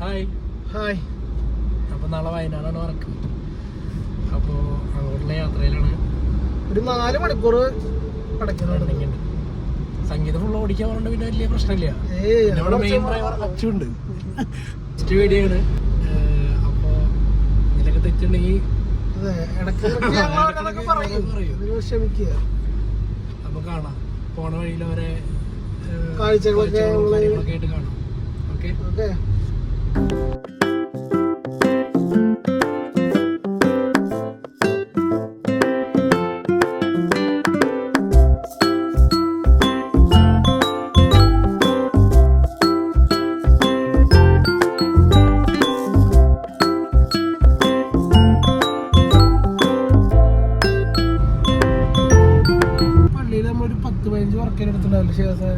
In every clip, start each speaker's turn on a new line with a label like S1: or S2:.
S1: Hi hi. അപ്പോൾ നാളെ വയനാടാണ് വർക്ക്. അപ്പോൾ അങ്ങോട്ടുള്ള യാത്രയിലാണ്. ഒരു 4 മണിക്കൂർ പടക്കുന്നുണ്ടെങ്കിൽ സംഗീതം ഫുള്ള് ഓടിക്കാൻ പറഞ്ഞിട്ട് പിന്നെ വലിയ പ്രശ്നമില്ല. നമ്മുടെ മെയിൻ ഡ്രൈവർ അച്ചുണ്ട്. ഫസ്റ്റ് വീഡിയോ ആണ്. അപ്പോൾ ഇതിലൊക്കെ തെറ്റുണ്ടെങ്കിൽ ക്ഷമിക്കുക. അപ്പൊ കാണാം, പോണ വഴിയിൽ അവരെ കാഴ്ചകളൊക്കെ ആയിട്ട് കാണാം. Okay okay. ഒരു 10-15 വർക്കിന് എടുത്തിട്ടുണ്ടാവില്ല ശിവസാർ.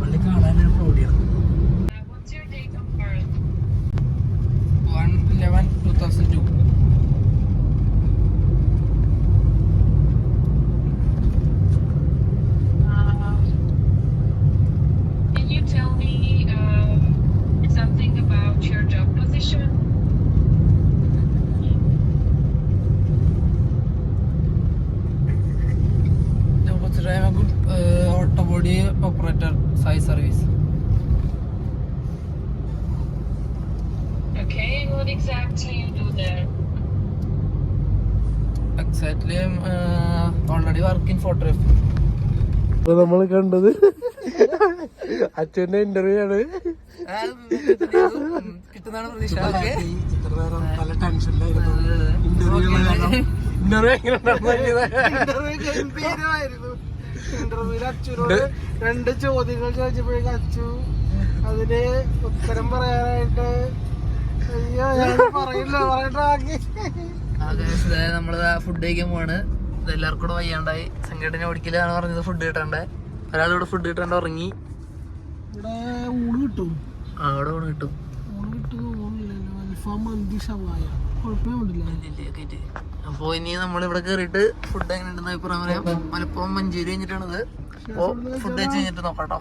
S1: പള്ളി കാണാനാണ് പ്രൗഢിയാണ്. 1/11/2002.
S2: Can you tell me something about your job position?
S1: I'm a good auto body operator, Sai service.
S2: Okay, what exactly you do there?
S1: Exactly, I'm already working for Trip. അപ്പോൾ നമ്മൾ കണ്ടത് അച്ഛൻ്റെ interview ആണ്. കിട്ടുന്നതാണ് പ്രതീക്ഷ. പല ടെൻഷനിലായിരുന്നു ഇന്റർവ്യൂ ഇന്റർവ്യൂല് അച്ഛനോട് 2 ചോദ്യങ്ങൾ ചോദിച്ചപ്പോഴേക്കും അച്ചു അതിന് ഉത്തരം പറയാനായിട്ട് നമ്മള് ഫുഡ് കഴിക്കാൻ പോവാണ്. എല്ലാവർക്കും കൂടെ വയ്യാണ്ടായി. സംഘടന ഓടിക്കലാണ് പറഞ്ഞത് ഫുഡ് കിട്ടണ്ടേ. ഒരാളിവിടെ ഫുഡ് കിട്ടാണ്ട് ഉറങ്ങി. ഇവിടെ ഊണ് കിട്ടും. അവിടെ ഊണ് കിട്ടും. അപ്പൊ ഇനി നമ്മളിവിടെ കേറിയിട്ട് ഫുഡ് എങ്ങനെ ഉണ്ടെന്ന് അഭിപ്രായം പറയാം. മലപ്പുറം മഞ്ചേരി കഴിഞ്ഞിട്ടാണിത്. അപ്പോ ഫുഡ് കഴിച്ച് കഴിഞ്ഞിട്ട് നോക്കാട്ടോ.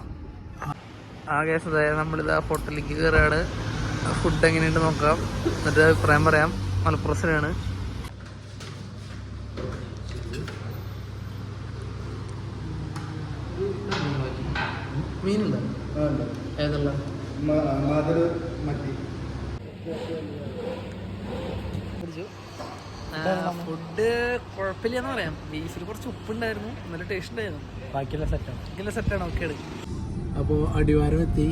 S1: ആ കേസ് നമ്മളിതാ ഹോട്ടലിലേക്ക് കയറാണ്. ഫുഡ് എങ്ങനെയുണ്ട് നോക്കാം, എന്നിട്ട് അഭിപ്രായം പറയാം. മലപ്പുറത്തിലാണ്. മീനുണ്ടോ? ഏതല്ല ഫുഡ് കുഴപ്പമില്ലെന്ന് പറയാം. ബീഫിൽ കുറച്ച് ഉപ്പുണ്ടായിരുന്നു, നല്ല ടേസ്റ്റ് ഉണ്ടായിരുന്നു. ബാക്കിയെല്ലാം സെറ്റാണ്. ഓക്കെ. അപ്പോൾ അടിവാരം എത്തി.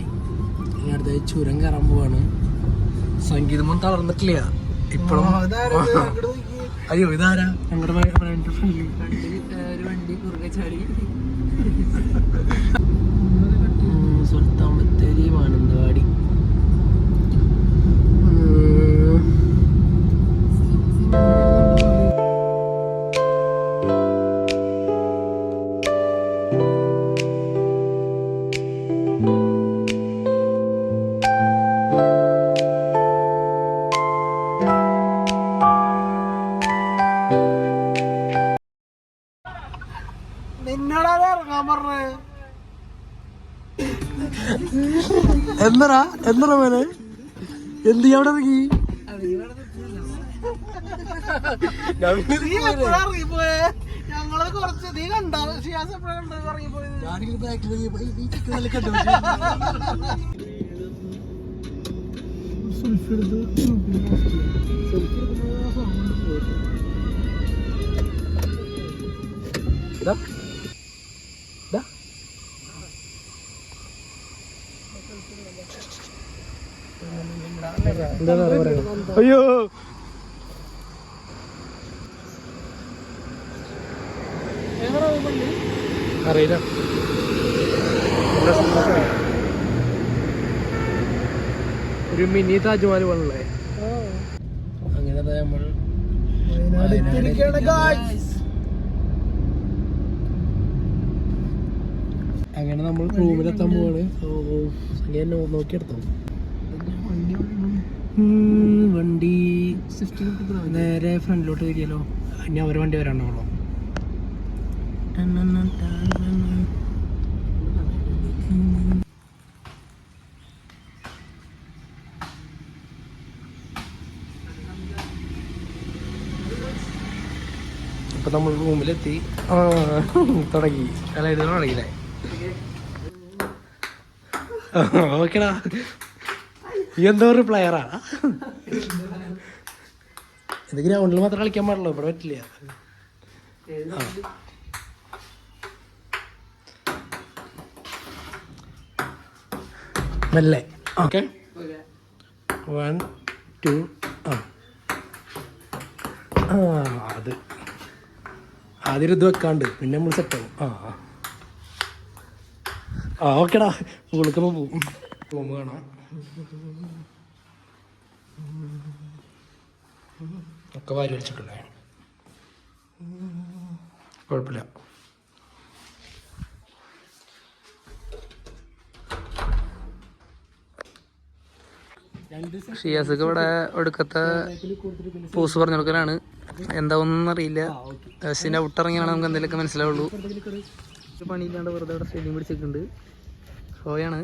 S1: ഇനി അടുത്ത ചുരം കയറാൻ പോവാണ്. സംഗീതമൊന്നും തളർന്നിട്ടില്ല ഇപ്പോഴും. അയ്യോ ഇതാരാ? ഞങ്ങളുടെ ഒരു വണ്ടി കുറുകെ ചാടി. സുൽത്താൻ ബത്തേരി മാനന്തവാടി. നിന്നോടാ ഇറങ്ങാൻ പറഞ്ഞേ. എന്താ മോനെ എന്ത് അവിടെ ഇറങ്ങി? ഞങ്ങള് കുറച്ച് നീ കണ്ടോ? ഷിയാസ് എപ്പോഴാണ് ഇറങ്ങിപ്പോയത്? അയ്യോ അറിയില്ല. ഒരു മിനി താജ്മഹൽ പോലല്ലേ. അങ്ങനെ നമ്മൾ അങ്ങനെ നമ്മൾ റൂമിലെത്താൻ പോവാണ്. നോക്കിയെടുത്തോ വണ്ടി നേരെ ഫ്രണ്ടിലോട്ട് വരികയല്ലോ. ഇനി അവരെ വണ്ടി വരാണ്ടാവളോ. ഇപ്പം നമ്മൾ റൂമിലെത്തി. തുടങ്ങി അല്ല ഇത് തുടങ്ങിയില്ലേ? ഓക്കെടാ. ഈ എന്തോ ഒരു പ്ലെയറാ. ഇത് ഗ്രൗണ്ടിൽ മാത്രം കളിക്കാൻ പാടുള്ളൂ, ഇവിടെ പറ്റില്ല. മെല്ലെ. ഓക്കെ 1 2 അത് ആദ്യം ഇത് വെക്കാണ്ട് പിന്നെ നമ്മൾ സെറ്റാവും. ഓക്കെടാ. വിളിക്കുമ്പോൾ പോവും. റൂം കാണാം. ഒക്കെ വാരി വലിച്ചിട്ടില്ലേ? കുഴപ്പമില്ല. ഷിയാസൊക്കെ ഇവിടെ ഒടുക്കത്തെ പോസ് പറഞ്ഞു കൊടുക്കലാണ്. എന്താവുന്നൊന്നും അറിയില്ല. ബസ്സിൻ്റെ ഔട്ടിറങ്ങിയാണ് നമുക്ക് എന്തെങ്കിലുമൊക്കെ മനസ്സിലാവുള്ളൂ. പണിയില്ലാണ്ട് വെറുതെ ഇവിടെ സ്റ്റേഡിയം പിടിച്ചിട്ടുണ്ട്. ഷോയാണ്.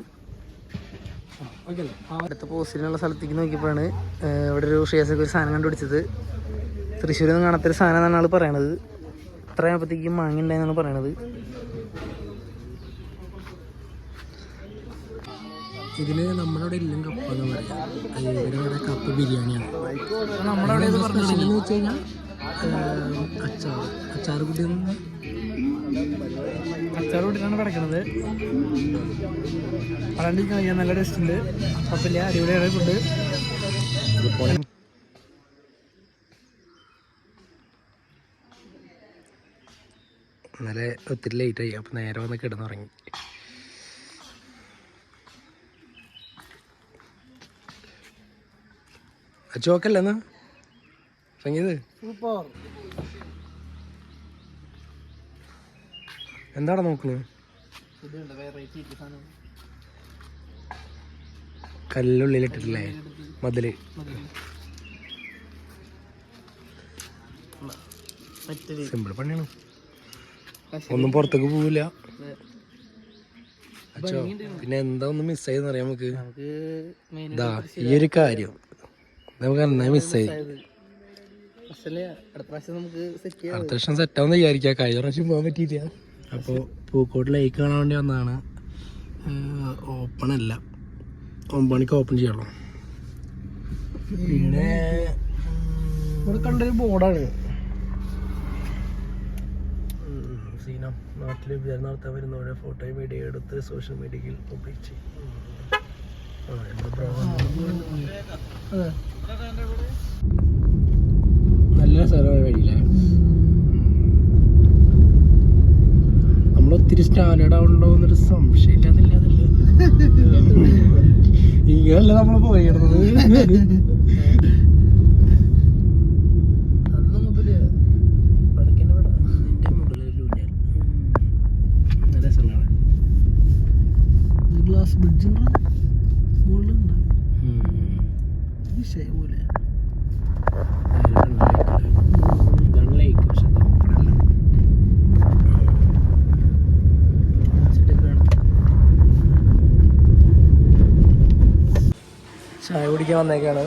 S1: അടുത്ത പോസ്റ്റിനുള്ള സ്ഥലത്തേക്ക് നോക്കിയപ്പോഴാണ് ഇവിടെ ഒരു ഷിയാസൊക്കെ ഒരു സാധനം കണ്ടുപിടിച്ചത്. തൃശ്ശൂരിൽ നിന്ന് കാണാത്തൊരു സാധനം എന്നാണ് ആൾ പറയണത്. ഇത്രയാകുമ്പോഴത്തേക്കും മാങ്ങിണ്ടായെന്നാണ് പറയണത്. ഇതിൽ നമ്മുടെ അവിടെ ഇല്ലും കപ്പ എന്ന് പറയാം. ഇവരുടെ കപ്പ് ബിരിയാണിയാണ്. നമ്മുടെ അവിടെ സ്പെഷ്യൽ എന്ന് വെച്ച് കഴിഞ്ഞാൽ അച്ചാർ കൂട്ടിയാണ് കിടക്കുന്നത്. അതാണ്ട് കഴിക്കാൻ നല്ല ടേസ്റ്റ് ഉണ്ട്. കുഴപ്പമില്ല, അടിപൊളിയാണ് ഫുഡ്. ഇന്നലെ ഒത്തിരി ലേറ്റായി, അപ്പം നേരെ വന്ന് കിടന്നുറങ്ങി. ചോക്കല്ലേ എന്നാ സംഗീത്? എന്താണ് നോക്കുന്നത്? കല്ലുള്ളിലിട്ടിട്ടില്ലേ മതില്? സിമ്പിൾ പണിയാണ്, ഒന്നും പുറത്തേക്ക് പോവില്ല. അച്ഛോ പിന്നെ എന്താ ഒന്ന് മിസ്സായെന്ന് അറിയാം നമുക്ക്. ഇതാ ഈ ഒരു കാര്യം നമുക്ക് എന്നാ മിസ്സായി. അടുത്ത വർഷം സെറ്റാവെന്ന് വിചാരിക്കാം. കഴിഞ്ഞ പ്രാവശ്യം പോകാൻ പറ്റിയില്ല. അപ്പോൾ പൂക്കോട്ട് ലേക്ക് കാണാൻ വേണ്ടി വന്നതാണ്. ഓപ്പൺ അല്ല, 9 മണിക്ക് ഓപ്പൺ ചെയ്യാമല്ലോ. പിന്നെ ഇവിടെ കണ്ടൊരു ബോർഡാണ് സീനം. നാട്ടിൽ വിചാരം നടത്താൻ വരുന്നവരെ ഫോട്ടോയും വീഡിയോ എടുത്ത് സോഷ്യൽ മീഡിയയിൽ പബ്ലിക് ചെയ്യും. നല്ല സ്ഥലമാണ് വഴിയില്ലേ. നമ്മളൊത്തിരി സ്റ്റാൻഡേർഡ് ആവുന്നുണ്ടോ എന്നൊരു സംശയമില്ലാതില്ല. ഇങ്ങനല്ല നമ്മൾ പോയിരുന്നത്. ഗ്ലാസ് ബ്രിഡ്ജുണ്ട് മുകളിലുണ്ട്. വിഷയം പോലെ ലേക്ക്, പക്ഷെ ഓപ്പണല്ല. ചായ കുടിക്കാൻ വന്നേക്കാണ്.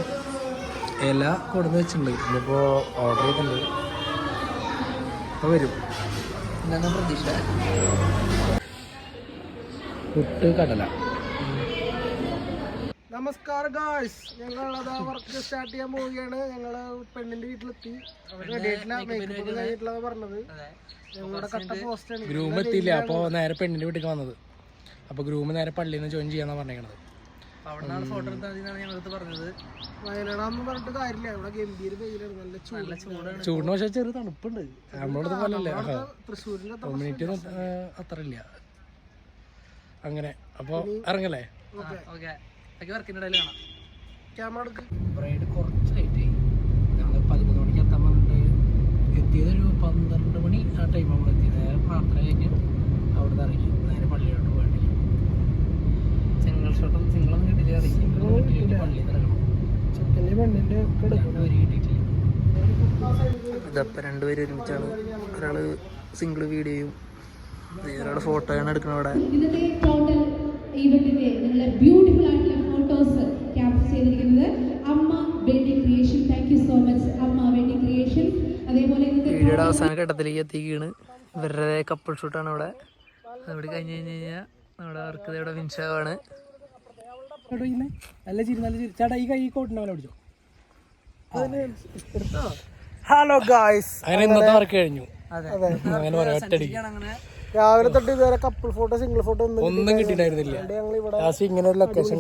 S1: ഇല കൊടുന്ന് വെച്ചിട്ടുണ്ട്. ഇന്നിപ്പോൾ ഓർഡർ ചെയ്തിട്ടുണ്ട്. അപ്പോൾ വരും എന്നാണ് പ്രതീക്ഷ. പുട്ട് കടല. നമസ്കാരം ഗായ്സ്, ഞങ്ങളതാ വർക്ക് സ്റ്റാർട്ട് ചെയ്യാൻ പോവുകയാണ്. ഞങ്ങള് പെണ്ണിന്റെ വീട്ടിലെത്തി. പറഞ്ഞത് ഞങ്ങളുടെ കട്ട പോസ്റ്റാണ്. ഗ്രൂം എത്തിയില്ല, അപ്പൊ നേരെ പെണ്ണിന്റെ വീട്ടിലേക്ക് വന്നത്. അപ്പൊ ഗ്രൂം നേരെ പള്ളിയിൽ നിന്ന് ജോയിൻ ചെയ്യാന്നാ പറഞ്ഞേക്കണത്. അവിടെന്നാണ് ഫോട്ടോ എടുത്താൽ ഞങ്ങൾക്ക് പറഞ്ഞത്. വയനാടാന്ന് പറഞ്ഞിട്ട് കാര്യമില്ല, ഇവിടെ ഗംഭീര വെയിലാണ്, നല്ല ചൂടാണ്. ചൂടിന് പക്ഷെ ചെറിയ തണുപ്പുണ്ട്. നമ്മളോട് പോലല്ലേ, തൃശ്ശൂരിന്റെ അത്ര ഇല്ല. അങ്ങനെ അപ്പൊ ഇറങ്ങല്ലേ? ബ്രൈഡ് കുറച്ച് ലേറ്റ് ആയി. ഞങ്ങൾ 11 മണിക്ക് എത്താൻ പറഞ്ഞിട്ട് എത്തിയതൊരു 12 മണി ആ ടൈം നമ്മൾ എത്തി. നേരെ പ്രാർത്ഥന കഴിഞ്ഞ് അവിടെ നിന്ന് ഇറങ്ങി നേരെ പള്ളിയിലോട്ട് പോയിട്ട് സിംഗിൾ ഷോട്ടും സിംഗിളൊന്നും കിട്ടില്ല. പള്ളിയിൽ നിന്ന് ഇറങ്ങണം. കിട്ടിയിട്ടില്ല. ഇതപ്പം രണ്ടുപേരും ഒരുമിച്ചാണ്. ഒരാള് സിംഗിൾ വീഡിയോയും ഒരാള് ഫോട്ടോയാണ് എടുക്കുന്നത്. അവിടെ
S3: ഈവന്റിന്റെ നിങ്ങളുടെ ബ്യൂട്ടിഫുൾ ആയിട്ടുള്ള ഫോട്ടോസ് ക്യാപ്ചർ ചെയ്തിരിക്കുന്നത് അമ്മ wedding creation. Thank you so much അമ്മ വെഡിങ് ക്രിയേഷൻ. അതേപോലെ
S1: അവസാന ഘട്ടത്തിലേക്ക് എത്തിക്കുകയാണ്. ഇവരുടെ കപ്പിൾ ഷൂട്ടാണ് അവിടെ. അവിടെ കഴിഞ്ഞ് കഴിഞ്ഞാൽ നമ്മുടെ അവർക്ക് ഇവിടെ ഫിനിഷാവാണ്. നല്ല ചിരി നല്ല ചിരി. ചേട്ടാ ഈ കൈ കോട്ടിൻ്റെ പോലെ പിടിച്ചോ. ഹലോ ഗായ്സ്, അങ്ങനെ ഇന്നത്തെ വർക്ക് കഴിഞ്ഞു. അങ്ങനെ പറയാം, ഒറ്റയടിക്ക് രാവിലെ തൊട്ട് ഇതുവരെ കപ്പിൾ ഫോട്ടോ സിംഗിൾ ഫോട്ടോ ഒന്നും കിട്ടിയിട്ടായിരുന്നില്ല. ഇങ്ങനെ ഒരു ലൊക്കേഷൻ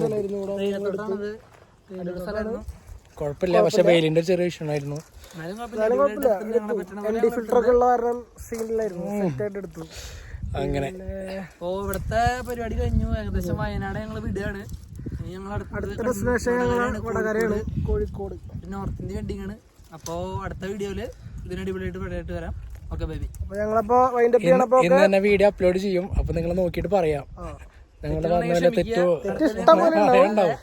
S1: കുഴപ്പമില്ല, പക്ഷെ വെയിലിന്റെ ചെറിയ വിഷയം ആയിരുന്നു. അങ്ങനെ ഓ ഇവിടത്തെ പരിപാടി കഴിഞ്ഞു. ഏകദേശം വയനാട് ഞങ്ങൾ വിടുകയാണ്. അടുത്ത destination Kozhikode, north India wedding ആണ്. അപ്പോ അടുത്ത വീഡിയോയില് ഇതിനടിപൊളിയായിട്ട് പരിപാടിയായിട്ട് വരാം. Okay baby. ഇന്ന് തന്നെ വീഡിയോ അപ്ലോഡ് ചെയ്യും. അപ്പൊ നിങ്ങൾ നോക്കിയിട്ട് പറയാം നിങ്ങളുടെ പറഞ്ഞ തെറ്റോ ഉണ്ടാവും.